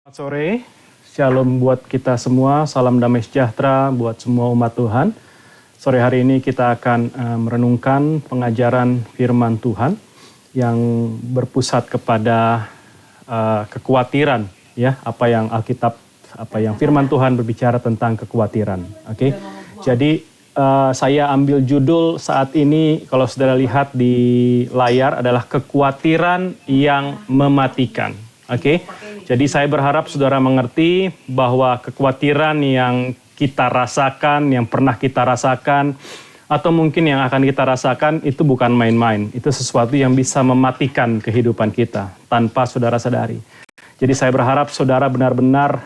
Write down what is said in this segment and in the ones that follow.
Selamat sore, shalom buat kita semua, salam damai sejahtera buat semua umat Tuhan. Sore hari ini kita akan merenungkan pengajaran firman Tuhan yang berpusat kepada kekhawatiran, ya, apa yang Alkitab, apa yang firman Tuhan berbicara tentang kekhawatiran. Oke. Jadi saya ambil judul saat ini, kalau saudara lihat di layar, adalah kekhawatiran yang mematikan. Oke. Jadi saya berharap saudara mengerti bahwa kekhawatiran yang kita rasakan, yang pernah kita rasakan, atau mungkin yang akan kita rasakan itu bukan main-main. Itu sesuatu yang bisa mematikan kehidupan kita tanpa saudara sadari. Jadi saya berharap saudara benar-benar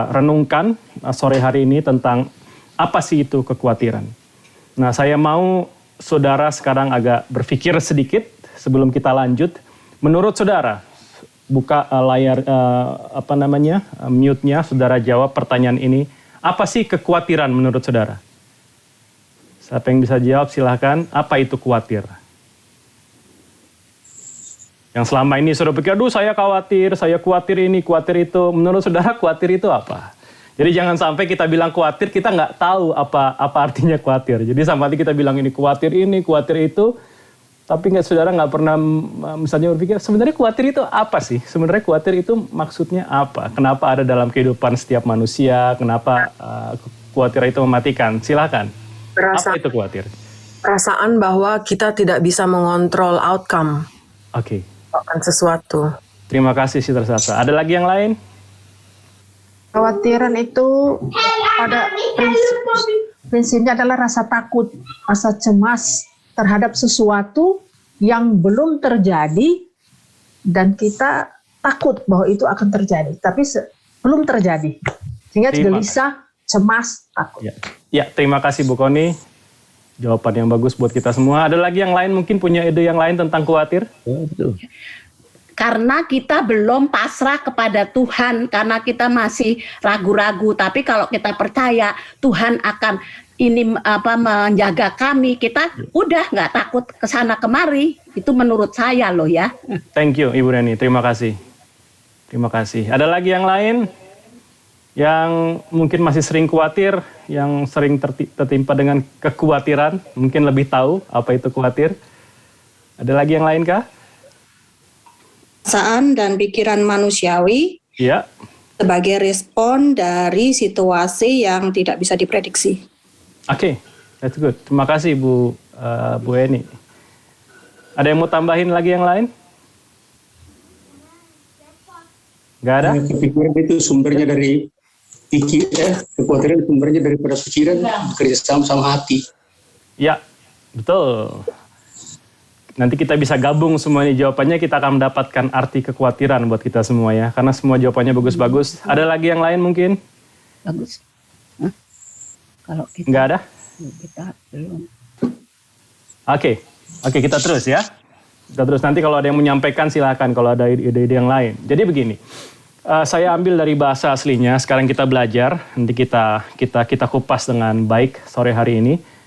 renungkan sore hari ini tentang apa sih itu kekhawatiran. Nah, saya mau saudara sekarang agak berpikir sedikit sebelum kita lanjut. Menurut saudara, buka layar mute-nya, saudara jawab pertanyaan ini. Apa sih kekhawatiran menurut saudara? Siapa yang bisa jawab silahkan. Apa itu khawatir? Yang selama ini saudara pikir, aduh saya khawatir ini, khawatir itu. Menurut saudara khawatir itu apa? Jadi jangan sampai kita bilang khawatir, kita nggak tahu apa artinya khawatir. Jadi sampai kita bilang ini, khawatir itu. Tapi saudara nggak pernah misalnya berpikir, sebenarnya khawatir itu apa sih? Sebenarnya khawatir itu maksudnya apa? Kenapa ada dalam kehidupan setiap manusia? Kenapa khawatir itu mematikan? Silakan. Apa itu khawatir? Perasaan bahwa kita tidak bisa mengontrol outcome. Oke. Akan sesuatu. Terima kasih, Sister Sasa. Ada lagi yang lain? Kekhawatiran itu pada prinsipnya adalah rasa takut, rasa cemas terhadap sesuatu yang belum terjadi dan kita takut bahwa itu akan terjadi, tapi belum terjadi. Sehingga gelisah, cemas, takut. Ya, terima kasih Bu Koni. Jawaban yang bagus buat kita semua. Ada lagi yang lain mungkin punya ide yang lain tentang khawatir? Betul. Karena kita belum pasrah kepada Tuhan, karena kita masih ragu-ragu. Tapi kalau kita percaya Tuhan akan menjaga kami, kita udah nggak takut kesana kemari. Itu menurut saya loh ya. Thank you Ibu Reni, terima kasih. Terima kasih. Ada lagi yang lain yang mungkin masih sering khawatir, yang sering tertimpa dengan kekhawatiran, mungkin lebih tahu apa itu khawatir? Ada lagi yang lain kah? Perasaan dan pikiran manusiawi ya, sebagai respon dari situasi yang tidak bisa diprediksi. Oke, that's good. Terima kasih Bu Eni. Ada yang mau tambahin lagi yang lain? Nggak ada? Kepikiran itu sumbernya dari kekhawatiran sumbernya daripada pikiran bekerja sama hati. Ya, betul. Nanti kita bisa gabung semuanya jawabannya, kita akan mendapatkan arti kekhawatiran buat kita semua ya. Karena semua jawabannya bagus-bagus. Ada lagi yang lain mungkin? Bagus. Kalau kita nggak ada? Kita belum. Oke, kita terus ya. Kita terus, nanti kalau ada yang menyampaikan silakan kalau ada ide-ide yang lain. Jadi begini, saya ambil dari bahasa aslinya, sekarang kita belajar, nanti kita kupas dengan baik sore hari ini.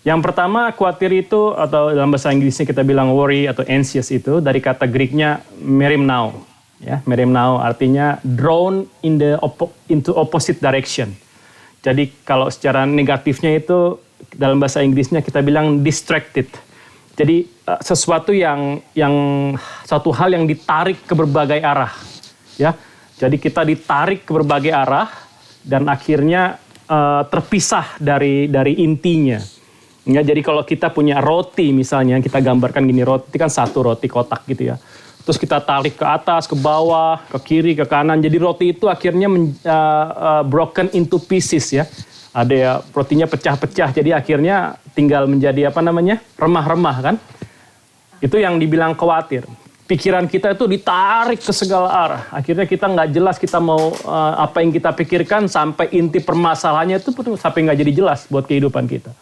Yang pertama, khawatir itu, atau dalam bahasa Inggrisnya kita bilang worry atau anxious itu, dari kata Greeknya merimnao. Ya, merimnao artinya drawn into opposite direction. Jadi kalau secara negatifnya itu, dalam bahasa Inggrisnya kita bilang distracted. Jadi sesuatu satu hal yang ditarik ke berbagai arah. Ya, jadi kita ditarik ke berbagai arah dan akhirnya terpisah dari intinya. Ya, jadi kalau kita punya roti misalnya, kita gambarkan gini, roti kan satu roti kotak gitu ya. Terus kita tarik ke atas, ke bawah, ke kiri, ke kanan. Jadi roti itu akhirnya broken into pieces ya. Ada ya, rotinya pecah-pecah. Jadi akhirnya tinggal menjadi remah-remah kan. Itu yang dibilang khawatir. Pikiran kita itu ditarik ke segala arah. Akhirnya kita nggak jelas kita mau apa yang kita pikirkan, sampai inti permasalahannya itu sampai nggak jadi jelas buat kehidupan kita.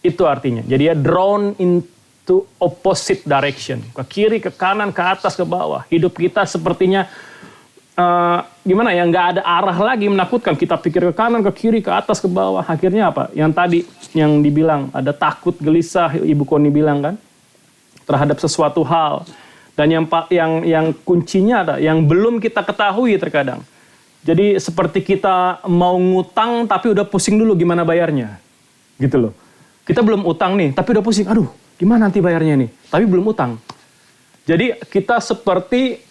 Itu artinya. Jadi ya drawn into opposite direction. Ke kiri, ke kanan, ke atas, ke bawah. Hidup kita sepertinya nggak ada arah lagi, menakutkan. Kita pikir ke kanan, ke kiri, ke atas, ke bawah. Akhirnya apa? Yang tadi yang dibilang ada takut, gelisah, Ibu Koni bilang kan, terhadap sesuatu hal. Dan yang kuncinya ada, yang belum kita ketahui terkadang. Jadi seperti kita mau ngutang tapi udah pusing dulu gimana bayarnya. Gitu loh. Kita belum utang nih, tapi udah pusing. Aduh, gimana nanti bayarnya nih? Tapi belum utang. Jadi kita seperti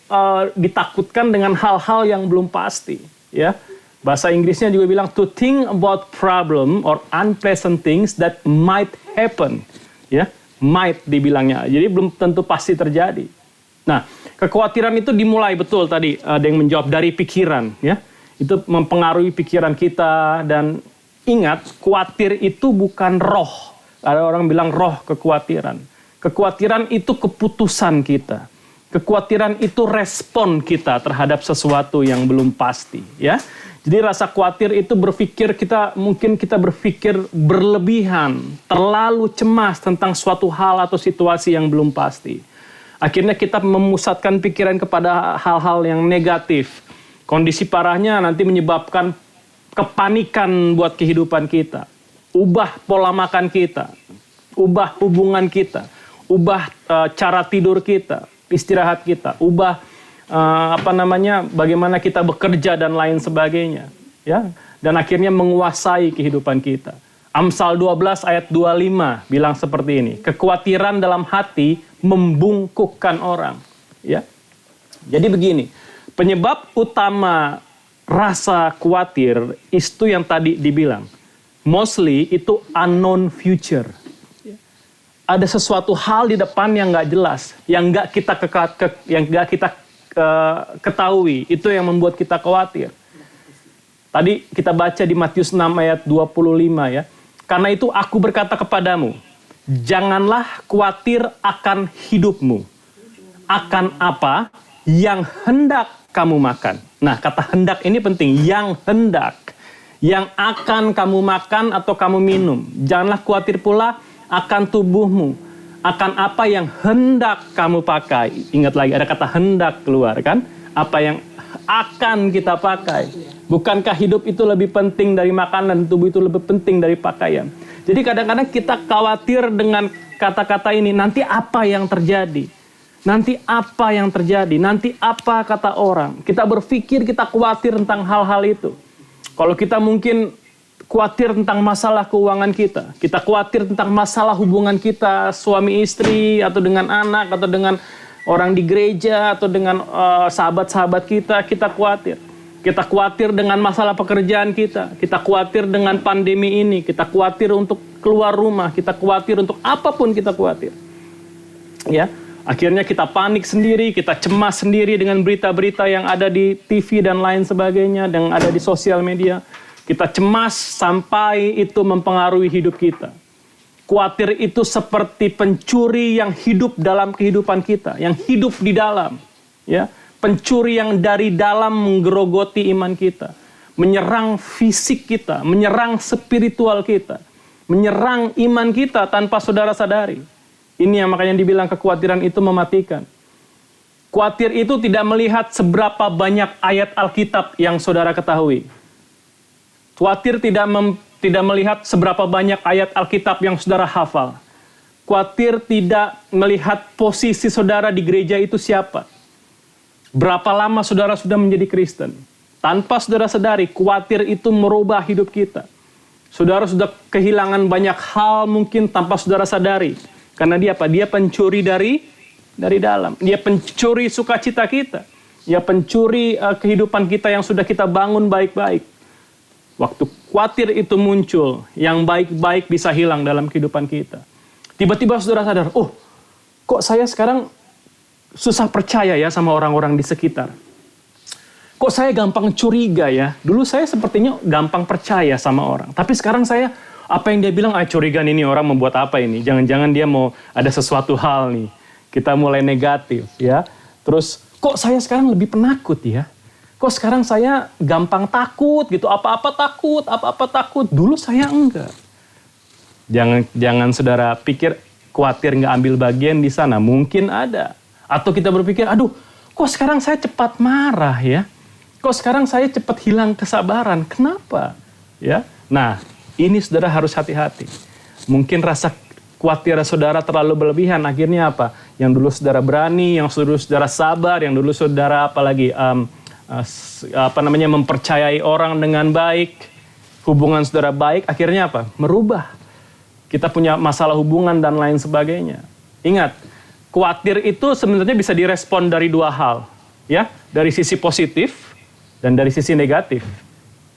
ditakutkan dengan hal-hal yang belum pasti. Ya, bahasa Inggrisnya juga bilang to think about problem or unpleasant things that might happen. Ya, might dibilangnya. Jadi belum tentu pasti terjadi. Nah, kekhawatiran itu dimulai betul tadi ada yang menjawab dari pikiran. Ya, itu mempengaruhi pikiran kita dan ingat khawatir itu bukan roh. Ada orang bilang roh kekhawatiran. Kekhawatiran itu keputusan kita. Kekhawatiran itu respon kita terhadap sesuatu yang belum pasti, ya. Jadi rasa khawatir itu mungkin kita berpikir berlebihan, terlalu cemas tentang suatu hal atau situasi yang belum pasti. Akhirnya kita memusatkan pikiran kepada hal-hal yang negatif. Kondisi parahnya nanti menyebabkan kepanikan buat kehidupan kita. Ubah pola makan kita, ubah hubungan kita. Ubah cara tidur kita, istirahat kita, ubah bagaimana kita bekerja dan lain sebagainya, ya. Dan akhirnya menguasai kehidupan kita. Amsal 12 ayat 25 bilang seperti ini, kekhawatiran dalam hati membungkukkan orang, ya. Jadi begini, penyebab utama rasa khawatir itu yang tadi dibilang, mostly itu unknown future. Ada sesuatu hal di depan yang nggak jelas, yang nggak kita ketahui, itu yang membuat kita khawatir. Tadi kita baca di Matius 6 ayat 25 ya. Karena itu aku berkata kepadamu, janganlah khawatir akan hidupmu, akan apa yang hendak kamu makan. Nah, kata hendak ini penting, yang hendak, yang akan kamu makan atau kamu minum. Janganlah khawatir pula akan tubuhmu, akan apa yang hendak kamu pakai. Ingat lagi, ada kata hendak keluar kan? Apa yang akan kita pakai. Bukankah hidup itu lebih penting dari makanan, tubuh itu lebih penting dari pakaian. Jadi kadang-kadang kita khawatir dengan kata-kata ini, nanti apa yang terjadi? Nanti apa yang terjadi? Nanti apa kata orang? Kita berpikir, kita khawatir tentang hal-hal itu. Kalau kita mungkin khawatir tentang masalah keuangan kita. Kita khawatir tentang masalah hubungan kita, suami istri, atau dengan anak, atau dengan orang di gereja, atau dengan sahabat-sahabat kita. Kita khawatir. Kita khawatir dengan masalah pekerjaan kita. Kita khawatir dengan pandemi ini. Kita khawatir untuk keluar rumah. Kita khawatir untuk apapun kita khawatir. Ya, akhirnya kita panik sendiri, kita cemas sendiri dengan berita-berita yang ada di TV dan lain sebagainya, yang ada di sosial media. Kita cemas sampai itu mempengaruhi hidup kita. Khawatir itu seperti pencuri yang hidup dalam kehidupan kita, yang hidup di dalam. Ya, pencuri yang dari dalam menggerogoti iman kita, menyerang fisik kita, menyerang spiritual kita, menyerang iman kita tanpa saudara sadari. Ini yang makanya dibilang kekhawatiran itu mematikan. Khawatir itu tidak melihat seberapa banyak ayat Alkitab yang saudara ketahui. Khawatir tidak melihat seberapa banyak ayat Alkitab yang saudara hafal. Khawatir tidak melihat posisi saudara di gereja itu siapa. Berapa lama saudara sudah menjadi Kristen. Tanpa saudara sadari, khawatir itu merubah hidup kita. Saudara sudah kehilangan banyak hal mungkin tanpa saudara sadari. Karena dia apa? Dia pencuri dari dalam. Dia pencuri sukacita kita. Dia pencuri kehidupan kita yang sudah kita bangun baik-baik. Waktu khawatir itu muncul, yang baik-baik bisa hilang dalam kehidupan kita. Tiba-tiba saudara sadar, oh, kok saya sekarang susah percaya ya sama orang-orang di sekitar. Kok saya gampang curiga ya? Dulu saya sepertinya gampang percaya sama orang. Tapi sekarang saya, apa yang dia bilang, curigaan ini orang membuat apa ini? Jangan-jangan dia mau ada sesuatu hal nih. Kita mulai negatif ya. Terus, kok saya sekarang lebih penakut ya? Kok sekarang saya gampang takut gitu, apa-apa takut. Dulu saya enggak. Jangan saudara pikir khawatir nggak ambil bagian di sana. Mungkin ada. Atau kita berpikir, aduh, kok sekarang saya cepat marah ya? Kok sekarang saya cepat hilang kesabaran? Kenapa? Ya. Nah, ini saudara harus hati-hati. Mungkin rasa khawatir saudara terlalu berlebihan. Akhirnya apa? Yang dulu saudara berani, yang dulu saudara sabar, yang dulu saudara apalagi mempercayai orang dengan baik, hubungan saudara baik, akhirnya apa? Merubah. Kita punya masalah hubungan dan lain sebagainya. Ingat, khawatir itu sebenarnya bisa direspon dari dua hal, ya, dari sisi positif dan dari sisi negatif.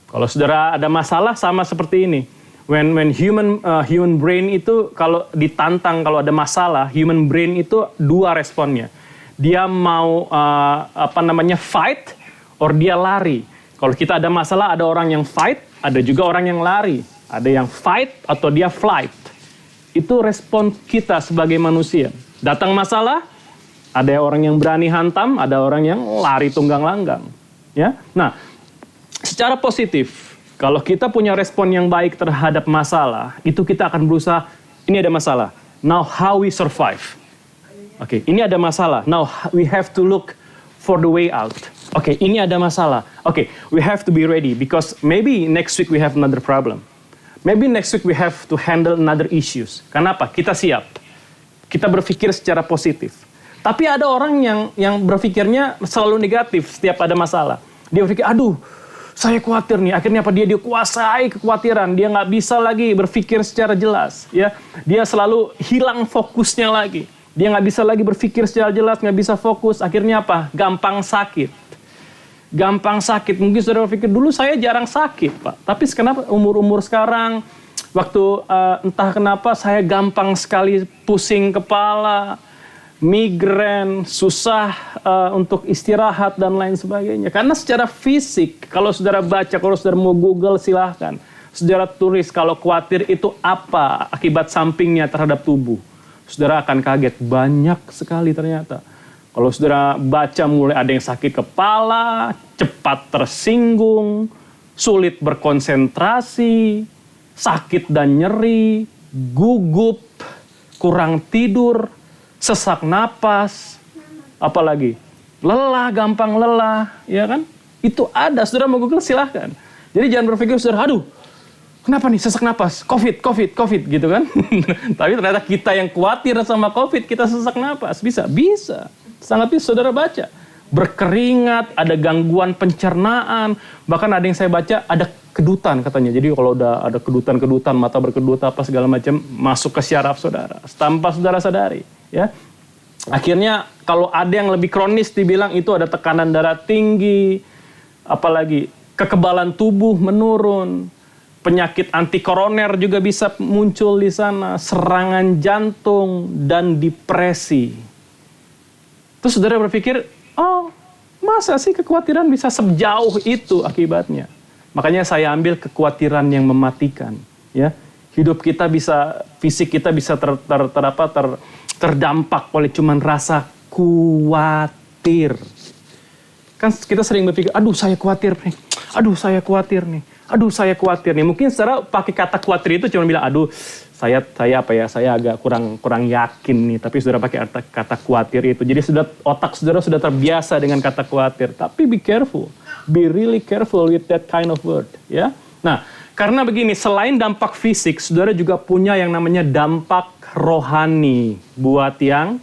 Kalau saudara ada masalah sama seperti ini. When human brain itu kalau ditantang, kalau ada masalah, human brain itu dua responnya. Dia mau fight or dia lari. Kalau kita ada masalah, ada orang yang fight, ada juga orang yang lari. Ada yang fight atau dia flight. Itu respon kita sebagai manusia. Datang masalah, ada orang yang berani hantam, ada orang yang lari tunggang langgang. Ya, nah, secara positif, kalau kita punya respon yang baik terhadap masalah, itu kita akan berusaha. Ini ada masalah. Now how we survive? Oke, ini ada masalah. Now we have to look for the way out. Oke, ini ada masalah. Oke, we have to be ready because maybe next week we have another problem. Maybe next week we have to handle another issues. Kenapa? Kita siap. Kita berpikir secara positif. Tapi ada orang yang berpikirnya selalu negatif setiap ada masalah. Dia berpikir, aduh, saya khawatir nih. Akhirnya apa? Dia kuasai kekhawatiran. Dia nggak bisa lagi berpikir secara jelas. Ya, dia selalu hilang fokusnya lagi. Dia nggak bisa lagi berpikir secara jelas, nggak bisa fokus. Akhirnya apa? Gampang sakit. Gampang sakit. Mungkin saudara berpikir, dulu saya jarang sakit, Pak. Tapi kenapa umur-umur sekarang, waktu entah kenapa saya gampang sekali pusing kepala, migrain, susah untuk istirahat dan lain sebagainya. Karena secara fisik, kalau saudara baca, kalau saudara mau Google silahkan. Saudara tulis kalau khawatir itu apa akibat sampingnya terhadap tubuh. Saudara akan kaget, banyak sekali ternyata. Kalau saudara baca mulai ada yang sakit kepala, cepat tersinggung, sulit berkonsentrasi, sakit dan nyeri, gugup, kurang tidur, sesak napas, apalagi lelah, gampang lelah, ya kan? Itu ada, saudara mau Google silahkan. Jadi jangan berpikir saudara, aduh, kenapa nih sesak napas, COVID gitu kan? Tapi ternyata kita yang khawatir sama COVID, kita sesak napas, bisa. Sangat bisa saudara baca. Berkeringat, ada gangguan pencernaan, bahkan ada yang saya baca ada kedutan katanya. Jadi kalau udah ada kedutan, mata berkedut apa segala macam, masuk ke syaraf saudara, tanpa saudara sadari, ya. Akhirnya kalau ada yang lebih kronis dibilang itu ada tekanan darah tinggi, apalagi kekebalan tubuh menurun, penyakit antikoroner juga bisa muncul di sana, serangan jantung dan depresi. Terus saudara berpikir, oh masa sih kekhawatiran bisa sejauh itu akibatnya? Makanya saya ambil kekhawatiran yang mematikan. Ya, hidup kita bisa, fisik kita bisa terdampak oleh cuman rasa khawatir. Kan kita sering berpikir, aduh saya khawatir nih, aduh saya khawatir nih, aduh saya khawatir nih. Mungkin saudara pakai kata khawatir itu cuma bilang, aduh saya agak kurang yakin nih. Tapi saudara pakai kata khawatir itu. Jadi otak saudara sudah terbiasa dengan kata khawatir. Tapi be careful, be really careful with that kind of word. Ya, nah karena begini, selain dampak fisik, saudara juga punya yang namanya dampak rohani buat yang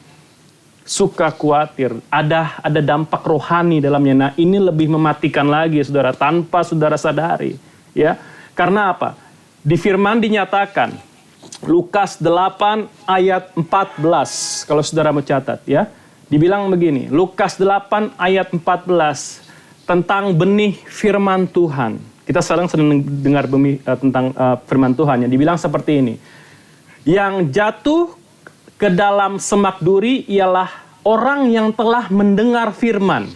suka khawatir. Ada dampak rohani dalamnya. Nah ini lebih mematikan lagi saudara, tanpa saudara sadari. Ya, karena apa? Di firman dinyatakan, Lukas 8 ayat 14, kalau saudara mau catat ya. Dibilang begini, Lukas 8 ayat 14, tentang benih firman Tuhan. Kita sekarang sedang dengar tentang firman Tuhan. Yang dibilang seperti ini, yang jatuh ke dalam semak duri ialah orang yang telah mendengar firman.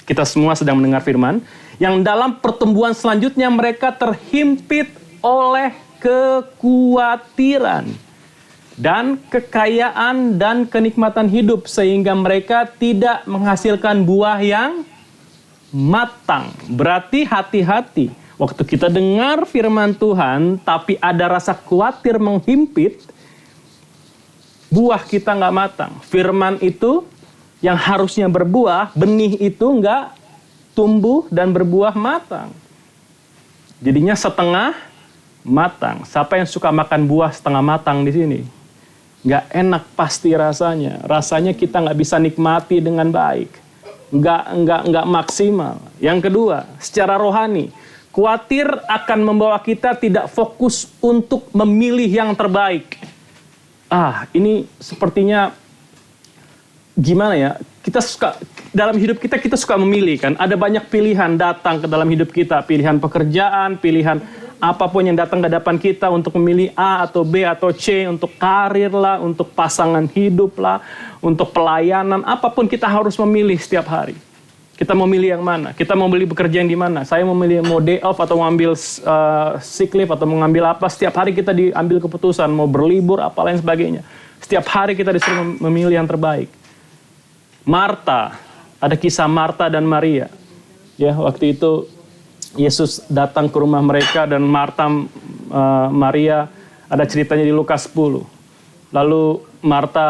Kita semua sedang mendengar firman. Yang dalam pertumbuhan selanjutnya mereka terhimpit oleh kekhawatiran dan kekayaan dan kenikmatan hidup sehingga mereka tidak menghasilkan buah yang matang. Berarti hati-hati. Waktu kita dengar firman Tuhan tapi ada rasa khawatir menghimpit, buah kita nggak matang. Firman itu yang harusnya berbuah, benih itu nggak tumbuh dan berbuah matang. Jadinya setengah matang. Siapa yang suka makan buah setengah matang di sini? Nggak enak pasti rasanya. Rasanya kita nggak bisa nikmati dengan baik. nggak maksimal. Yang kedua, secara rohani, khawatir akan membawa kita tidak fokus untuk memilih yang terbaik. Ini sepertinya gimana ya? Kita suka dalam hidup kita suka memilih kan. Ada banyak pilihan datang ke dalam hidup kita, pilihan pekerjaan, pilihan apapun yang datang ke depan kita untuk memilih A atau B atau C, untuk karir lah, untuk pasangan hidup lah, untuk pelayanan, apapun kita harus memilih setiap hari. Kita mau milih yang mana? Kita mau beli bekerja yang di mana? Saya mau milih mau day off atau mengambil sick leave atau mengambil apa? Setiap hari kita diambil keputusan mau berlibur apa lain sebagainya. Setiap hari kita disuruh memilih yang terbaik. Marta, ada kisah Marta dan Maria. Ya, waktu itu Yesus datang ke rumah mereka dan Marta, Maria, ada ceritanya di Lukas 10. Lalu Marta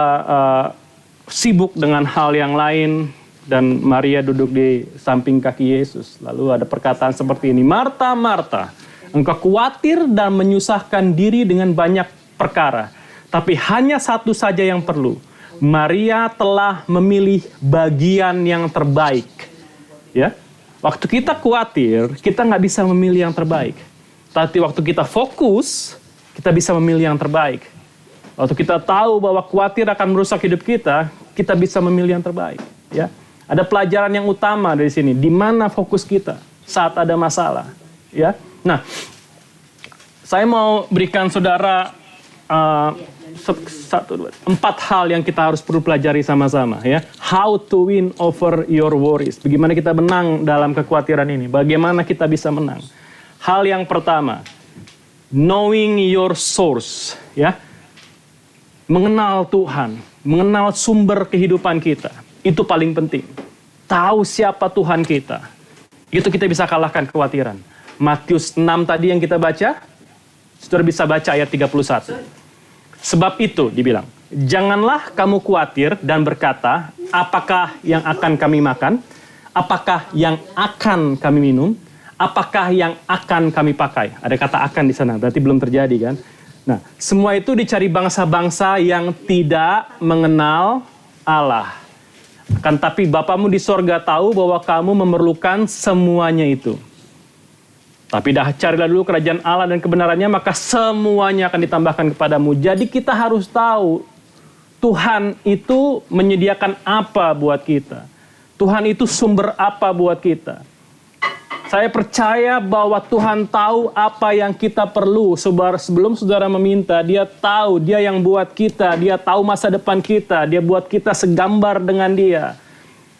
sibuk dengan hal yang lain dan Maria duduk di samping kaki Yesus. Lalu ada perkataan seperti ini, Marta, Marta, engkau khawatir dan menyusahkan diri dengan banyak perkara, tapi hanya satu saja yang perlu. Maria telah memilih bagian yang terbaik. Ya, waktu kita khawatir, kita nggak bisa memilih yang terbaik. Tapi waktu kita fokus, kita bisa memilih yang terbaik. Waktu kita tahu bahwa khawatir akan merusak hidup kita bisa memilih yang terbaik. Ya, ada pelajaran yang utama dari sini. Di mana fokus kita saat ada masalah. Ya, nah, saya mau berikan saudara 4 hal yang kita harus perlu pelajari sama-sama ya. How to win over your worries. Bagaimana kita menang dalam kekhawatiran ini? Bagaimana kita bisa menang? Hal yang pertama, knowing your source ya. Mengenal Tuhan, mengenal sumber kehidupan kita. Itu paling penting. Tahu siapa Tuhan kita. Itu kita bisa kalahkan kekhawatiran. Matius 6 tadi yang kita baca, saudara bisa baca ayat 31. Sebab itu, dibilang, janganlah kamu khawatir dan berkata, apakah yang akan kami makan? Apakah yang akan kami minum? Apakah yang akan kami pakai? Ada kata akan di sana, berarti belum terjadi kan? Nah, semua itu dicari bangsa-bangsa yang tidak mengenal Allah. Kan tapi Bapamu di sorga tahu bahwa kamu memerlukan semuanya itu. Tapi carilah dulu kerajaan Allah dan kebenarannya, maka semuanya akan ditambahkan kepadamu. Jadi kita harus tahu Tuhan itu menyediakan apa buat kita. Tuhan itu sumber apa buat kita. Saya percaya bahwa Tuhan tahu apa yang kita perlu. Sebelum saudara meminta, Dia tahu, Dia yang buat kita, Dia tahu masa depan kita, Dia buat kita segambar dengan Dia.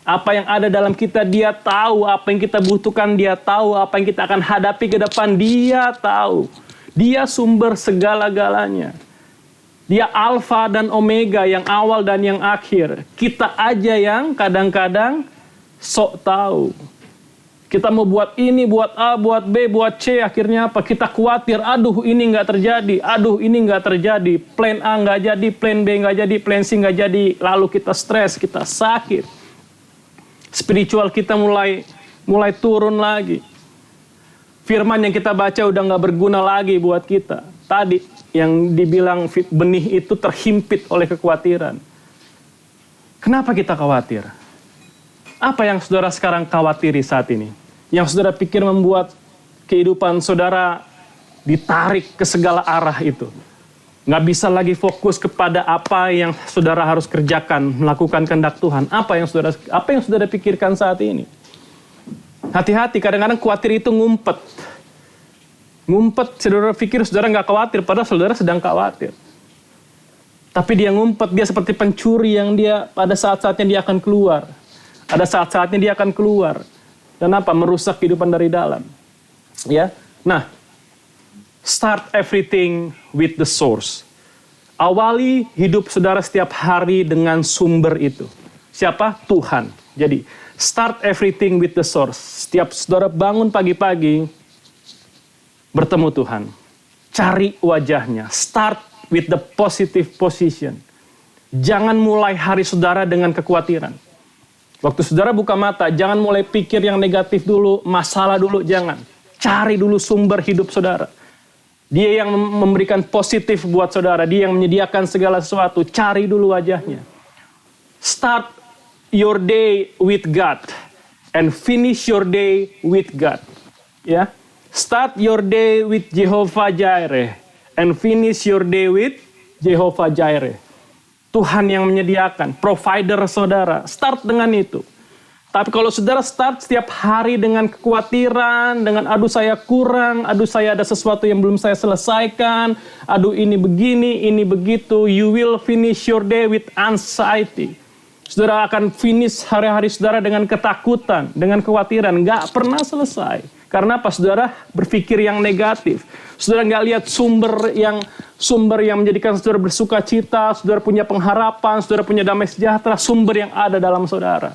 Apa yang ada dalam kita, Dia tahu. Apa yang kita butuhkan, Dia tahu. Apa yang kita akan hadapi ke depan, Dia tahu. Dia sumber segala-galanya. Dia Alfa dan Omega, yang awal dan yang akhir. Kita aja yang kadang-kadang sok tahu. Kita mau buat ini, buat A, buat B, buat C, akhirnya apa? Kita khawatir, aduh ini nggak terjadi, aduh ini nggak terjadi. Plan A nggak jadi, plan B nggak jadi, plan C nggak jadi. Lalu kita stres, kita sakit. Spiritual kita mulai turun lagi. Firman yang kita baca udah nggak berguna lagi buat kita. Tadi yang dibilang benih itu terhimpit oleh kekhawatiran. Kenapa kita khawatir? Apa yang saudara sekarang khawatiri saat ini? Yang saudara pikir membuat kehidupan saudara ditarik ke segala arah itu. Nggak bisa lagi fokus kepada apa yang saudara harus kerjakan, melakukan kehendak Tuhan. Apa yang saudara pikirkan saat ini? Hati-hati, kadang-kadang khawatir itu ngumpet. Ngumpet, saudara pikir saudara nggak khawatir, padahal saudara sedang khawatir. Tapi dia ngumpet, dia seperti pencuri yang dia pada saat-saatnya dia akan keluar. Ada saat-saatnya dia akan keluar. Dan apa? Merusak kehidupan dari dalam. Ya. Nah, start everything with the source. Awali hidup saudara setiap hari dengan sumber itu. Siapa? Tuhan. Jadi, start everything with the source. Setiap saudara bangun pagi-pagi, bertemu Tuhan. Cari wajahnya. Start with the positive position. Jangan mulai hari saudara dengan kekhawatiran. Waktu saudara buka mata, jangan mulai pikir yang negatif dulu, masalah dulu, jangan. Cari dulu sumber hidup saudara. Dia yang memberikan positif buat saudara, Dia yang menyediakan segala sesuatu. Cari dulu wajahnya. Start your day with God and finish your day with God. Ya, start your day with Jehovah Jireh and finish your day with Jehovah Jireh. Tuhan yang menyediakan, provider saudara. Start dengan itu. Tapi kalau saudara start setiap hari dengan kekhawatiran, dengan aduh saya kurang, aduh saya ada sesuatu yang belum saya selesaikan, aduh ini begini, ini begitu, you will finish your day with anxiety. Saudara akan finish hari-hari saudara dengan ketakutan, dengan kekhawatiran, nggak pernah selesai. Karena apa? Saudara berpikir yang negatif. Saudara nggak lihat sumber yang menjadikan saudara bersuka cita, saudara punya pengharapan, saudara punya damai sejahtera, sumber yang ada dalam saudara.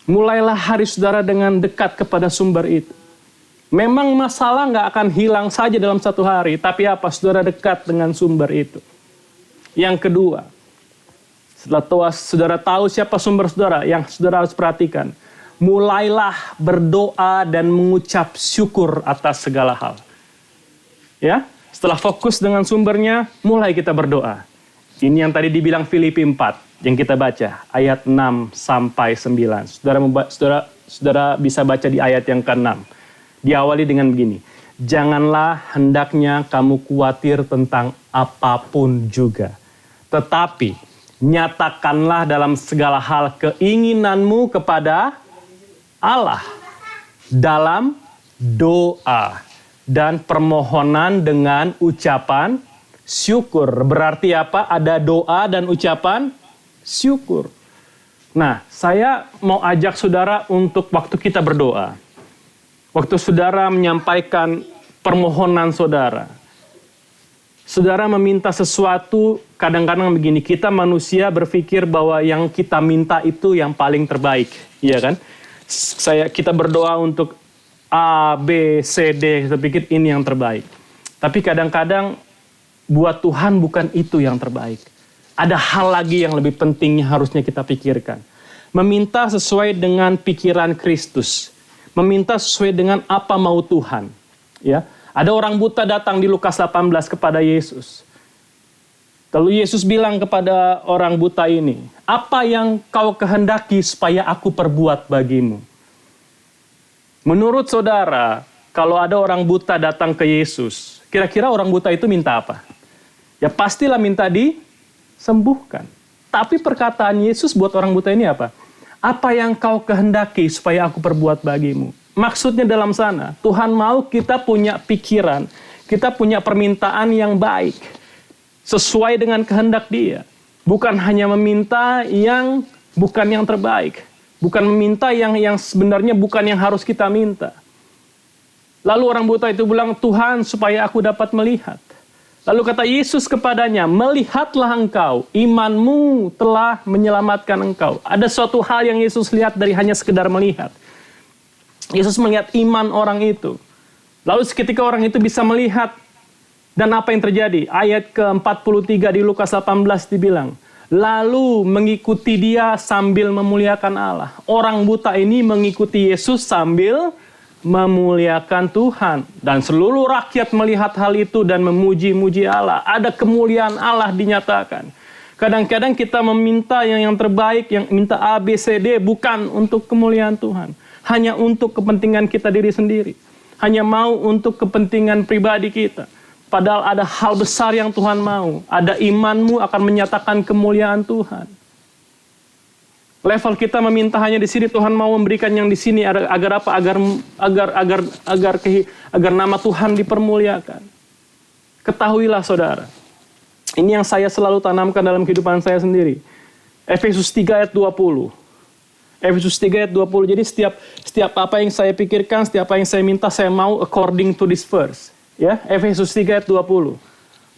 Mulailah hari saudara dengan dekat kepada sumber itu. Memang masalah nggak akan hilang saja dalam satu hari, tapi apa? Saudara dekat dengan sumber itu. Yang kedua, setelah saudara tahu siapa sumber saudara, yang saudara harus perhatikan, mulailah berdoa dan mengucap syukur atas segala hal. Ya, setelah fokus dengan sumbernya, mulai kita berdoa. Ini yang tadi dibilang Filipi 4. Yang kita baca, ayat 6 sampai 9. Saudara bisa baca di ayat yang ke-6. Diawali dengan begini. Janganlah hendaknya kamu khawatir tentang apapun juga. Tetapi, nyatakanlah dalam segala hal keinginanmu kepada Allah. Dalam doa dan permohonan dengan ucapan syukur. Berarti apa? Ada doa dan ucapan syukur. Nah, saya mau ajak saudara untuk waktu kita berdoa. Waktu saudara menyampaikan permohonan saudara. Saudara meminta sesuatu, kadang-kadang begini, kita manusia berpikir bahwa yang kita minta itu yang paling terbaik. Iya kan? Kita berdoa untuk A, B, C, D, kita pikir ini yang terbaik. Tapi kadang-kadang buat Tuhan bukan itu yang terbaik. Ada hal lagi yang lebih penting yang harusnya kita pikirkan. Meminta sesuai dengan pikiran Kristus. Meminta sesuai dengan apa mau Tuhan. Ya, ada orang buta datang di Lukas 18 kepada Yesus. Lalu Yesus bilang kepada orang buta ini, apa yang kau kehendaki supaya aku perbuat bagimu? Menurut saudara, kalau ada orang buta datang ke Yesus, kira-kira orang buta itu minta apa? Ya pastilah minta disembuhkan. Tapi perkataan Yesus buat orang buta ini apa? Apa yang kau kehendaki supaya aku perbuat bagimu? Maksudnya dalam sana, Tuhan mau kita punya pikiran, kita punya permintaan yang baik, sesuai dengan kehendak Dia. Bukan hanya meminta yang bukan yang terbaik. Bukan meminta yang sebenarnya bukan yang harus kita minta. Lalu orang buta itu bilang, Tuhan supaya aku dapat melihat. Lalu kata Yesus kepadanya, melihatlah engkau, imanmu telah menyelamatkan engkau. Ada suatu hal yang Yesus lihat dari hanya sekedar melihat. Yesus melihat iman orang itu. Lalu seketika orang itu bisa melihat, dan apa yang terjadi? Ayat ke-43 di Lukas 18 dibilang, lalu mengikuti dia sambil memuliakan Allah. Orang buta ini mengikuti Yesus sambil memuliakan Tuhan. Dan seluruh rakyat melihat hal itu dan memuji-muji Allah. Ada kemuliaan Allah dinyatakan. Kadang-kadang kita meminta yang terbaik, yang minta A, B, C, D, bukan untuk kemuliaan Tuhan. Hanya untuk kepentingan kita diri sendiri. Hanya mau untuk kepentingan pribadi kita. Padahal ada hal besar yang Tuhan mau. Ada imanmu akan menyatakan kemuliaan Tuhan. Level kita meminta hanya di sini, Tuhan mau memberikan yang di sini agar apa? Agar nama Tuhan dipermuliakan. Ketahuilah saudara, ini yang saya selalu tanamkan dalam kehidupan saya sendiri. Efesus 3 ayat 20. Efesus 3 ayat 20. Jadi setiap apa yang saya pikirkan, setiap apa yang saya minta, saya mau according to this verse. Ya, Efesus 3 ayat 20.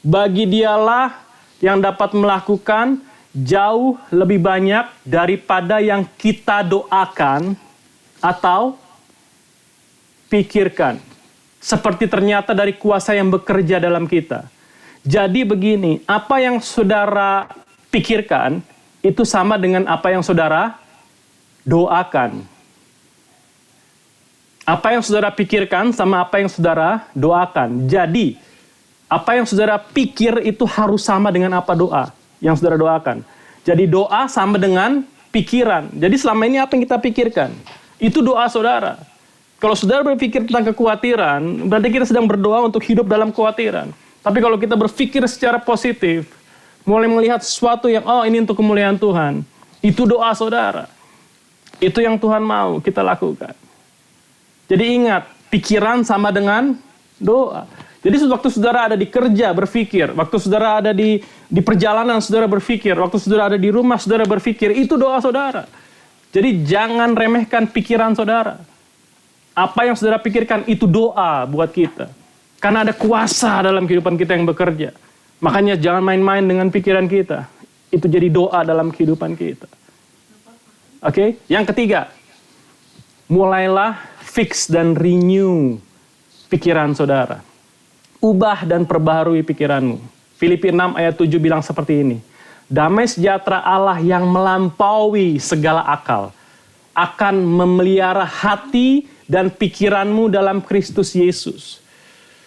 Bagi dialah yang dapat melakukan jauh lebih banyak daripada yang kita doakan atau pikirkan. Seperti ternyata dari kuasa yang bekerja dalam kita. Jadi begini, apa yang saudara pikirkan itu sama dengan apa yang saudara doakan. Apa yang saudara pikirkan sama apa yang saudara doakan. Jadi, apa yang saudara pikir itu harus sama dengan apa doa yang saudara doakan. Jadi doa sama dengan pikiran. Jadi selama ini apa yang kita pikirkan? Itu doa saudara. Kalau saudara berpikir tentang kekhawatiran, berarti kita sedang berdoa untuk hidup dalam kekhawatiran. Tapi kalau kita berpikir secara positif, mulai melihat sesuatu yang, oh ini untuk kemuliaan Tuhan, itu doa saudara. Itu yang Tuhan mau kita lakukan. Jadi ingat, pikiran sama dengan doa. Jadi waktu saudara ada di kerja berpikir, waktu saudara ada di perjalanan saudara berpikir, waktu saudara ada di rumah saudara berpikir, itu doa saudara. Jadi jangan remehkan pikiran saudara. Apa yang saudara pikirkan itu doa buat kita. Karena ada kuasa dalam kehidupan kita yang bekerja. Makanya jangan main-main dengan pikiran kita. Itu jadi doa dalam kehidupan kita. Oke? Yang ketiga, mulailah fix dan renew pikiran saudara. Ubah dan perbaharui pikiranmu. Filipi 6 ayat 7 bilang seperti ini. Damai sejahtera Allah yang melampaui segala akal akan memelihara hati dan pikiranmu dalam Kristus Yesus.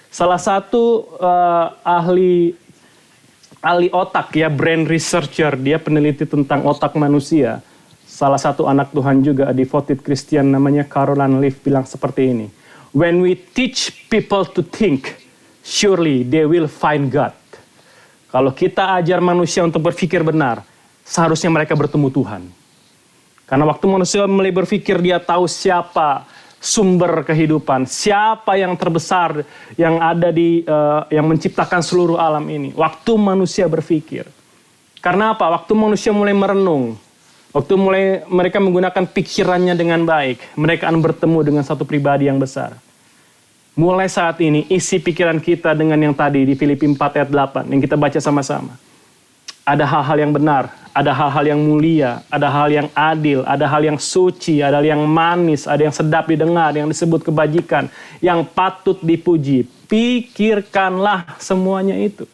Salah satu ahli otak ya, brain researcher, dia peneliti tentang otak manusia. Salah satu anak Tuhan juga, devoted Christian namanya Caroline Leaf bilang seperti ini. When we teach people to think, surely they will find God. Kalau kita ajar manusia untuk berpikir benar, seharusnya mereka bertemu Tuhan. Karena waktu manusia mulai berpikir, dia tahu siapa sumber kehidupan, siapa yang terbesar yang ada yang menciptakan seluruh alam ini. Waktu manusia berpikir. Karena apa? Waktu manusia mulai merenung, waktu mulai mereka menggunakan pikirannya dengan baik, mereka akan bertemu dengan satu pribadi yang besar. Mulai saat ini, isi pikiran kita dengan yang tadi di Filipi 4 ayat 8, yang kita baca sama-sama. Ada hal-hal yang benar, ada hal-hal yang mulia, ada hal yang adil, ada hal yang suci, ada hal yang manis, ada yang sedap didengar, yang disebut kebajikan, yang patut dipuji. Pikirkanlah semuanya itu.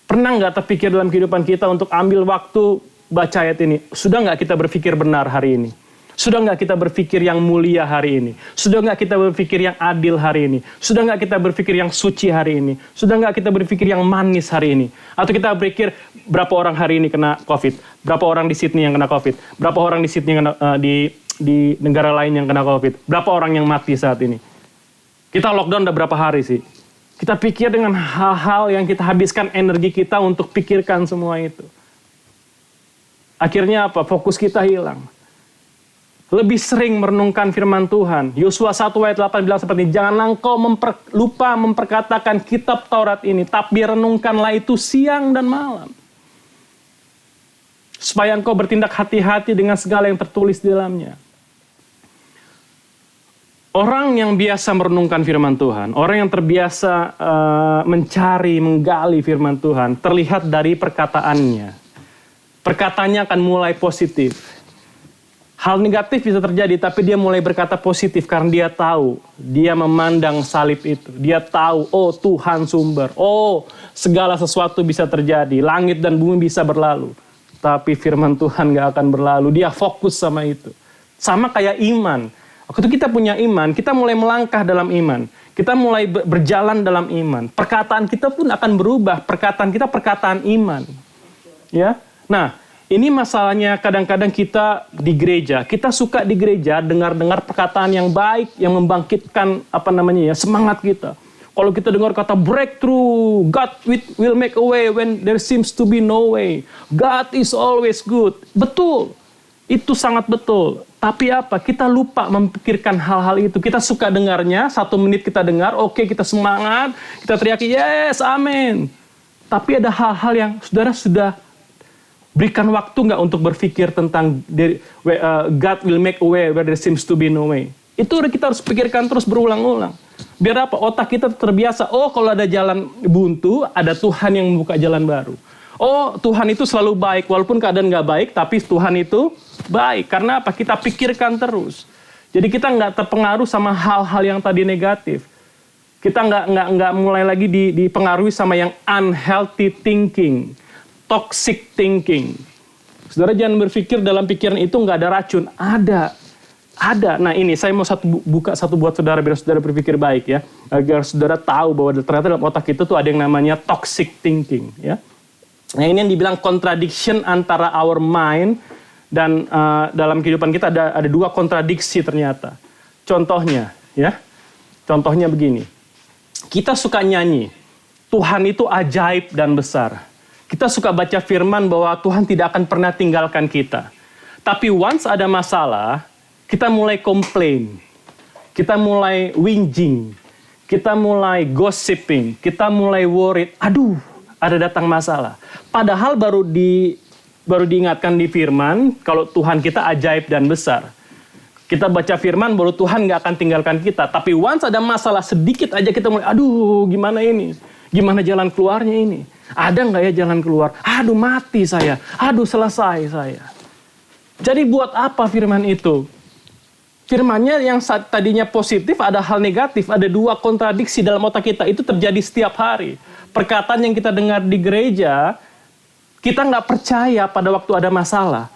Pernah nggak terpikir dalam kehidupan kita untuk ambil waktu baca ayat ini? Sudah nggak kita berpikir benar hari ini? Sudah nggak kita berpikir yang mulia hari ini? Sudah nggak kita berpikir yang adil hari ini? Sudah nggak kita berpikir yang suci hari ini? Sudah nggak kita berpikir yang manis hari ini? Atau kita berpikir berapa orang hari ini kena COVID? Berapa orang di Sydney yang kena COVID? Berapa orang di Sydney yang kena, di negara lain yang kena COVID? Berapa orang yang mati saat ini? Kita lockdown udah berapa hari sih? Kita pikir dengan hal-hal yang kita habiskan energi kita untuk pikirkan semua itu. Akhirnya apa? Fokus kita hilang. Lebih sering merenungkan firman Tuhan. Yosua 1 ayat 8 bilang seperti ini, janganlah engkau lupa memperkatakan kitab Taurat ini, tapi renungkanlah itu siang dan malam. Supaya engkau bertindak hati-hati dengan segala yang tertulis di dalamnya. Orang yang biasa merenungkan firman Tuhan, orang yang terbiasa mencari, menggali firman Tuhan, terlihat dari perkataannya. Perkataannya akan mulai positif. Hal negatif bisa terjadi, tapi dia mulai berkata positif karena dia tahu, dia memandang salib itu. Dia tahu, oh Tuhan sumber, oh segala sesuatu bisa terjadi, langit dan bumi bisa berlalu. Tapi firman Tuhan gak akan berlalu, dia fokus sama itu. Sama kayak iman. Waktu kita punya iman, kita mulai melangkah dalam iman. Kita mulai berjalan dalam iman. Perkataan kita pun akan berubah, perkataan kita perkataan iman. Ya, nah, ini masalahnya kadang-kadang kita di gereja. Kita suka di gereja dengar-dengar perkataan yang baik, yang membangkitkan semangat kita. Kalau kita dengar kata breakthrough, God will make a way when there seems to be no way. God is always good. Betul, itu sangat betul. Tapi apa? Kita lupa memikirkan hal-hal itu. Kita suka dengarnya, 1 menit kita dengar, oke kita semangat, kita teriaki yes, amin. Tapi ada hal-hal yang saudara sudah berikan waktu nggak untuk berpikir tentang God will make a way where there seems to be no way. Itu udah kita harus pikirkan terus berulang-ulang. Biar apa? Otak kita terbiasa, oh kalau ada jalan buntu, ada Tuhan yang membuka jalan baru. Oh Tuhan itu selalu baik, walaupun keadaan nggak baik, tapi Tuhan itu baik. Karena apa? Kita pikirkan terus. Jadi kita nggak terpengaruh sama hal-hal yang tadi negatif. Kita nggak mulai lagi dipengaruhi sama yang unhealthy thinking. Toxic thinking. Saudara jangan berpikir dalam pikiran itu nggak ada racun. Ada. Nah ini saya mau buka satu buat saudara biar saudara berpikir baik ya. Agar saudara tahu bahwa ternyata dalam otak kita tuh ada yang namanya toxic thinking ya. Nah, ini yang dibilang contradiction antara our mind dan dalam kehidupan kita ada dua kontradiksi ternyata. Contohnya, ya. Contohnya begini. Kita suka nyanyi, Tuhan itu ajaib dan besar. Kita suka baca firman bahwa Tuhan tidak akan pernah tinggalkan kita. Tapi once ada masalah, kita mulai komplain. Kita mulai whinging. Kita mulai gossiping. Kita mulai worried. Aduh, ada datang masalah. Padahal baru diingatkan di firman kalau Tuhan kita ajaib dan besar. Kita baca firman baru Tuhan nggak akan tinggalkan kita. Tapi once ada masalah sedikit aja kita mulai, aduh gimana ini? Gimana jalan keluarnya ini? Ada nggak ya jalan keluar? Aduh mati saya. Aduh selesai saya. Jadi buat apa firman itu? Firmannya yang tadinya positif ada hal negatif. Ada dua kontradiksi dalam otak kita. Itu terjadi setiap hari. Perkataan yang kita dengar di gereja, kita nggak percaya pada waktu ada masalah.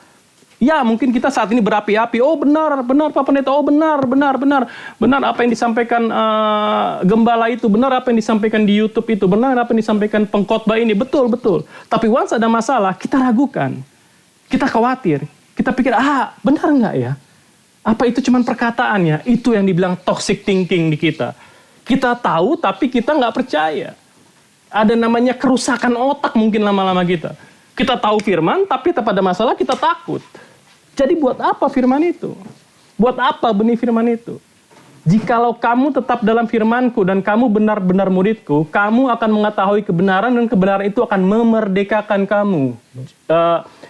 Ya mungkin kita saat ini berapi-api. Oh benar Pak Pendeta. Oh benar apa yang disampaikan gembala itu. Benar apa yang disampaikan di YouTube itu. Benar apa yang disampaikan pengkhotbah ini. Betul. Tapi once ada masalah, kita ragukan. Kita khawatir. Kita pikir, benar nggak ya? Apa itu cuma perkataannya? Itu yang dibilang toxic thinking di kita. Kita tahu tapi kita nggak percaya. Ada namanya kerusakan otak mungkin lama-lama kita. Kita tahu firman tapi pada masalah kita takut. Jadi buat apa firman itu? Buat apa benih firman itu? Jikalau kamu tetap dalam firmanku dan kamu benar-benar muridku, kamu akan mengetahui kebenaran dan kebenaran itu akan memerdekakan kamu.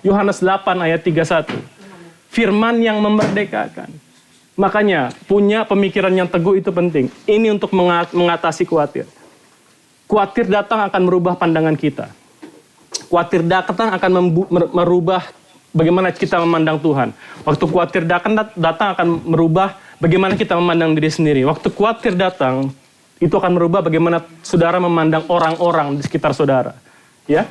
Yohanes 8 ayat 31. Firman yang memerdekakan. Makanya punya pemikiran yang teguh itu penting. Ini untuk mengatasi khawatir. Khawatir datang akan merubah pandangan kita. Khawatir datang akan merubah bagaimana kita memandang Tuhan. Waktu khawatir datang akan merubah bagaimana kita memandang diri sendiri. Waktu khawatir datang, itu akan merubah bagaimana saudara memandang orang-orang di sekitar saudara. Ya,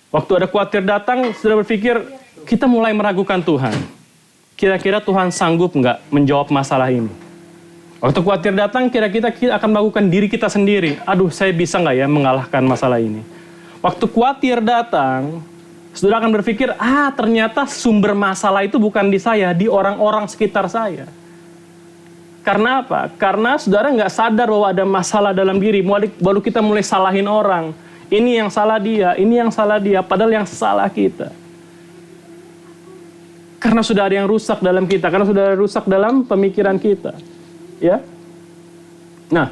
waktu ada khawatir datang, saudara berpikir, kita mulai meragukan Tuhan. Kira-kira Tuhan sanggup nggak menjawab masalah ini? Waktu khawatir datang, kira-kira kita akan melakukan diri kita sendiri. Aduh, saya bisa nggak ya mengalahkan masalah ini? Waktu khawatir datang, saudara akan berpikir, ternyata sumber masalah itu bukan di saya, di orang-orang sekitar saya. Karena apa? Karena saudara nggak sadar bahwa ada masalah dalam diri, baru kita mulai salahin orang. Ini yang salah dia, ini yang salah dia, padahal yang salah kita. Karena sudah ada yang rusak dalam kita, karena sudah ada rusak dalam pemikiran kita. Ya. Nah,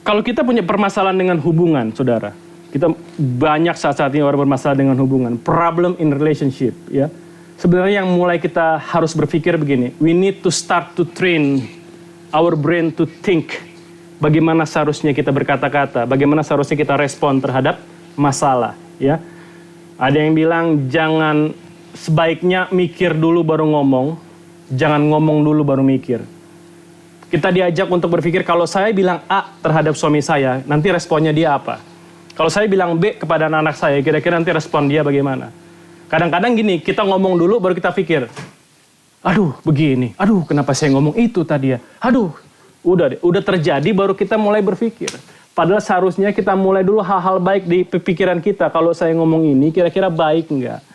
kalau kita punya permasalahan dengan hubungan, saudara, kita banyak saat ini orang bermasalah dengan hubungan, problem in relationship, ya. Sebenarnya yang mulai kita harus berpikir begini, we need to start to train our brain to think. Bagaimana seharusnya kita berkata-kata, bagaimana seharusnya kita respon terhadap masalah, ya. Ada yang bilang sebaiknya mikir dulu baru ngomong, jangan ngomong dulu baru mikir. Kita diajak untuk berpikir kalau saya bilang A terhadap suami saya, nanti responnya dia apa? Kalau saya bilang B kepada anak-anak saya, kira-kira nanti respon dia bagaimana? Kadang-kadang gini, kita ngomong dulu baru kita pikir, aduh begini, aduh kenapa saya ngomong itu tadi ya? Aduh, udah terjadi baru kita mulai berpikir. Padahal seharusnya kita mulai dulu hal-hal baik di pikiran kita. Kalau saya ngomong ini, kira-kira baik nggak?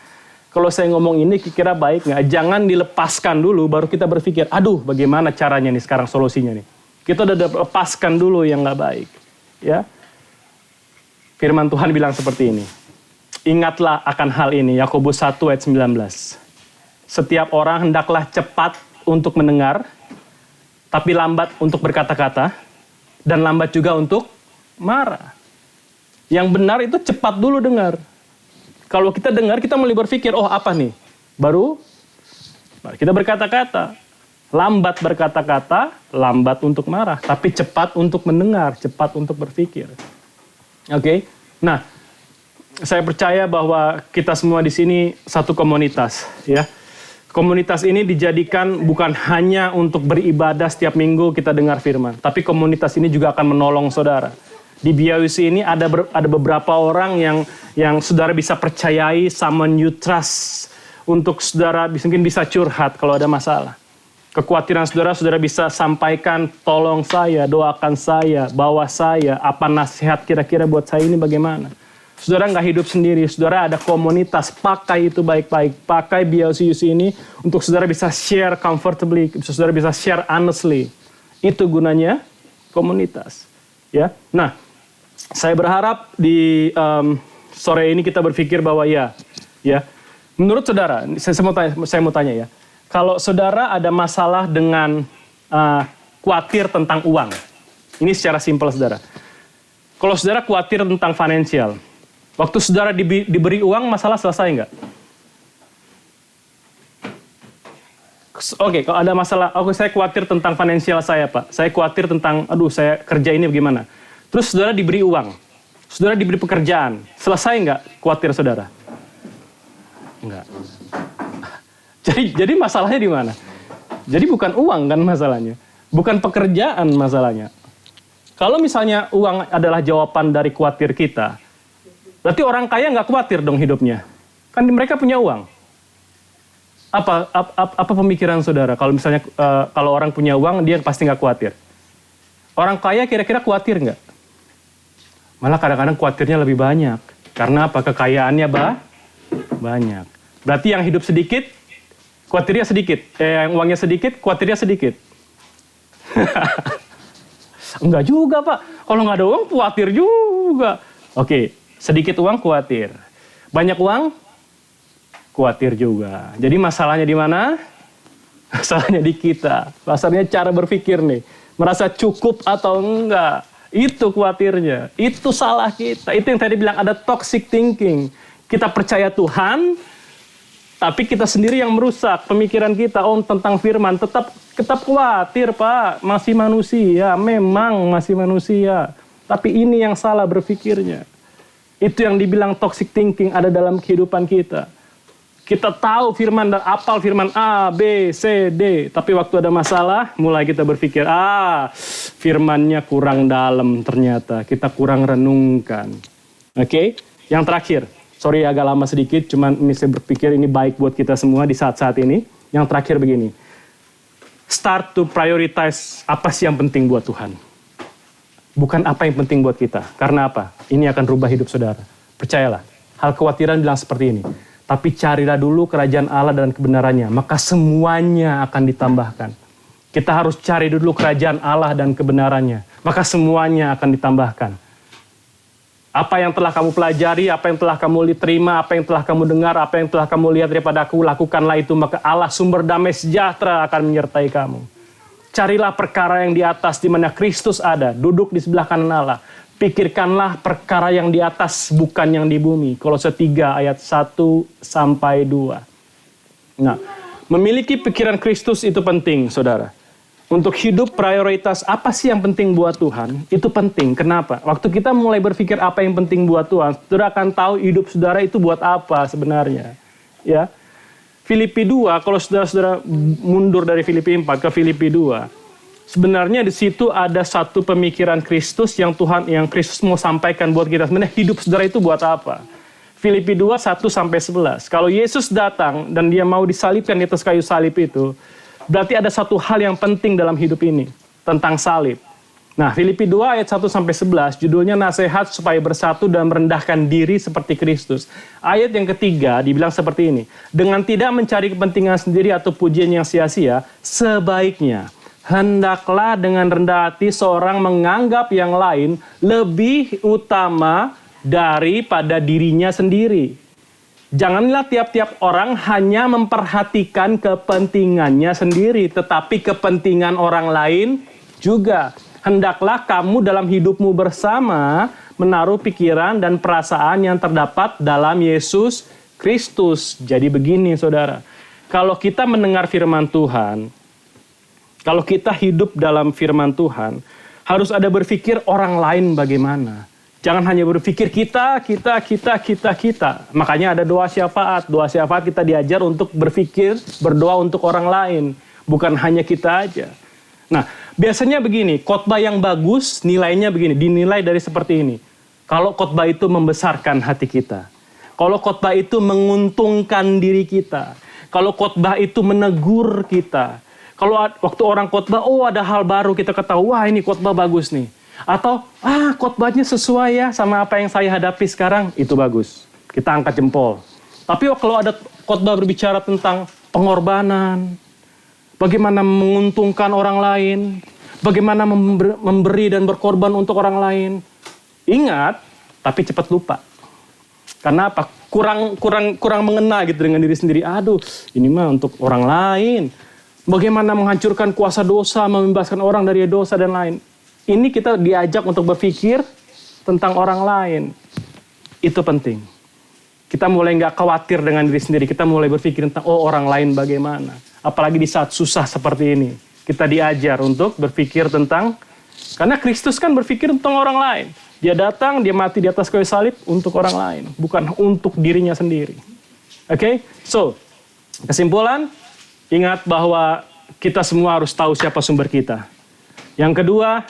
Kalau saya ngomong ini kira-kira baik nggak? Jangan dilepaskan dulu, baru kita berpikir, aduh bagaimana caranya nih sekarang solusinya nih. Kita udah lepaskan dulu yang nggak baik. Ya, firman Tuhan bilang seperti ini. Ingatlah akan hal ini, Yakobus 1 ayat 19. Setiap orang hendaklah cepat untuk mendengar, tapi lambat untuk berkata-kata, dan lambat juga untuk marah. Yang benar itu cepat dulu dengar. Kalau kita dengar, kita mulai berpikir, oh apa nih? Baru kita berkata-kata. Lambat berkata-kata, lambat untuk marah. Tapi cepat untuk mendengar, cepat untuk berpikir. Oke? Nah, saya percaya bahwa kita semua di sini satu komunitas. Ya. Komunitas ini dijadikan bukan hanya untuk beribadah setiap minggu kita dengar firman. Tapi komunitas ini juga akan menolong saudara. Di BYUC ini ada beberapa orang yang saudara bisa percayai, someone you trust, untuk saudara mungkin bisa curhat kalau ada masalah. Kekhawatiran saudara bisa sampaikan, tolong saya, doakan saya, bawa saya, apa nasihat kira-kira buat saya ini bagaimana. Saudara nggak hidup sendiri, saudara ada komunitas, pakai itu baik-baik. Pakai BLCUC ini untuk saudara bisa share comfortably, saudara bisa share honestly. Itu gunanya komunitas. Ya, nah, saya berharap di sore ini kita berpikir bahwa ya, menurut saudara, saya mau tanya ya, kalau saudara ada masalah dengan khawatir tentang uang, ini secara simpel saudara. Kalau saudara khawatir tentang finansial, waktu saudara diberi uang, masalah selesai nggak? Oke, kalau ada masalah, saya khawatir tentang finansial saya, Pak. Saya khawatir tentang, saya kerja ini bagaimana? Terus saudara diberi uang, saudara diberi pekerjaan, selesai nggak khawatir saudara? Enggak. Jadi masalahnya di mana? Jadi bukan uang kan masalahnya, bukan pekerjaan masalahnya. Kalau misalnya uang adalah jawaban dari khawatir kita, berarti orang kaya nggak khawatir dong hidupnya. Kan mereka punya uang. Apa pemikiran saudara? Kalau misalnya kalau orang punya uang, dia pasti nggak khawatir. Orang kaya kira-kira khawatir nggak? Malah kadang-kadang khawatirnya lebih banyak. Karena apa? Kekayaannya banyak. Berarti yang hidup sedikit, khawatirnya sedikit. Yang uangnya sedikit, khawatirnya sedikit. Enggak juga, Pak. Kalau nggak ada uang, khawatir juga. Oke, sedikit uang, khawatir. Banyak uang, khawatir juga. Jadi masalahnya di mana? Masalahnya di kita. Masalahnya cara berpikir nih. Merasa cukup atau enggak. Itu khawatirnya. Itu salah kita. Itu yang tadi bilang ada toxic thinking. Kita percaya Tuhan, tapi kita sendiri yang merusak pemikiran kita tentang firman. Tetap khawatir, Pak. Masih manusia. Memang masih manusia. Tapi ini yang salah berpikirnya. Itu yang dibilang toxic thinking ada dalam kehidupan kita. Kita tahu firman dan apal firman A, B, C, D. Tapi waktu ada masalah, mulai kita berpikir, firmannya kurang dalam ternyata. Kita kurang renungkan. Oke? Yang terakhir, sorry agak lama sedikit, cuman ini saya berpikir ini baik buat kita semua di saat-saat ini. Yang terakhir begini. Start to prioritize apa sih yang penting buat Tuhan. Bukan apa yang penting buat kita. Karena apa? Ini akan rubah hidup saudara. Percayalah, hal kekhawatiran bilang seperti ini. Tapi carilah dulu kerajaan Allah dan kebenarannya, maka semuanya akan ditambahkan. Kita harus cari dulu kerajaan Allah dan kebenarannya, maka semuanya akan ditambahkan. Apa yang telah kamu pelajari, apa yang telah kamu terima, apa yang telah kamu dengar, apa yang telah kamu lihat daripada aku, lakukanlah itu, maka Allah sumber damai sejahtera akan menyertai kamu. Carilah perkara yang di atas di mana Kristus ada, duduk di sebelah kanan Allah. Pikirkanlah perkara yang di atas, bukan yang di bumi. Kolose 3 ayat 1-2. Nah, memiliki pikiran Kristus itu penting, saudara. Untuk hidup prioritas apa sih yang penting buat Tuhan, itu penting. Kenapa? Waktu kita mulai berpikir apa yang penting buat Tuhan, saudara akan tahu hidup saudara itu buat apa sebenarnya. Ya, Filipi 2, kalau saudara mundur dari Filipi 4 ke Filipi 2, sebenarnya di situ ada satu pemikiran Kristus yang Kristus mau sampaikan buat kita. Sebenarnya hidup saudara itu buat apa? Filipi 2, 1-11. Kalau Yesus datang dan dia mau disalibkan di atas kayu salib itu, berarti ada satu hal yang penting dalam hidup ini, tentang salib. Nah, Filipi 2 ayat 1-11, judulnya nasihat supaya bersatu dan merendahkan diri seperti Kristus. Ayat yang ketiga dibilang seperti ini, dengan tidak mencari kepentingan sendiri atau pujian yang sia-sia, sebaiknya hendaklah dengan rendah hati seorang menganggap yang lain lebih utama daripada dirinya sendiri. Janganlah tiap-tiap orang hanya memperhatikan kepentingannya sendiri, tetapi kepentingan orang lain juga. Hendaklah kamu dalam hidupmu bersama menaruh pikiran dan perasaan yang terdapat dalam Yesus Kristus. Jadi begini, saudara. Kalau kita mendengar firman Tuhan, kalau kita hidup dalam firman Tuhan, harus ada berpikir orang lain bagaimana. Jangan hanya berpikir kita. Makanya ada doa syafaat. Doa syafaat kita diajar untuk berpikir, berdoa untuk orang lain. Bukan hanya kita aja. Nah, biasanya begini, khotbah yang bagus nilainya begini, dinilai dari seperti ini. Kalau khotbah itu membesarkan hati kita. Kalau khotbah itu menguntungkan diri kita. Kalau khotbah itu menegur kita. Kalau waktu orang khotbah, ada hal baru, kita ketahui, wah ini khotbah bagus nih. Atau, khotbahnya sesuai ya sama apa yang saya hadapi sekarang, itu bagus. Kita angkat jempol. Tapi kalau ada khotbah berbicara tentang pengorbanan, bagaimana menguntungkan orang lain, bagaimana memberi dan berkorban untuk orang lain, ingat, tapi cepat lupa. Karena apa? Kurang mengena gitu dengan diri sendiri. Aduh, ini mah untuk orang lain. Bagaimana menghancurkan kuasa dosa, membebaskan orang dari dosa dan lain. Ini kita diajak untuk berpikir tentang orang lain. Itu penting. Kita mulai nggak khawatir dengan diri sendiri. Kita mulai berpikir tentang, orang lain bagaimana. Apalagi di saat susah seperti ini. Kita diajar untuk berpikir tentang, karena Kristus kan berpikir tentang orang lain. Dia datang, dia mati di atas kayu salib untuk orang lain. Bukan untuk dirinya sendiri. Oke? So, kesimpulan, ingat bahwa kita semua harus tahu siapa sumber kita. Yang kedua,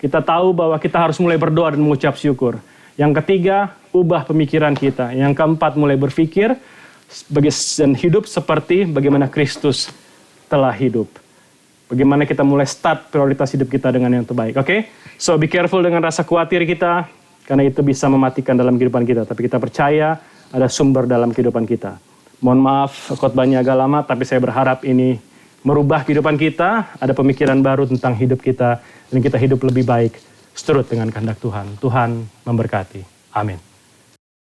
kita tahu bahwa kita harus mulai berdoa dan mengucap syukur. Yang ketiga, ubah pemikiran kita. Yang keempat, mulai berpikir dan hidup seperti bagaimana Kristus telah hidup. Bagaimana kita mulai start prioritas hidup kita dengan yang terbaik. Oke? So, be careful dengan rasa khawatir kita, karena itu bisa mematikan dalam kehidupan kita. Tapi kita percaya ada sumber dalam kehidupan kita. Mohon maaf, khotbahnya agak lama, tapi saya berharap ini merubah kehidupan kita, ada pemikiran baru tentang hidup kita, dan kita hidup lebih baik, seturut dengan kehendak Tuhan. Tuhan memberkati. Amin.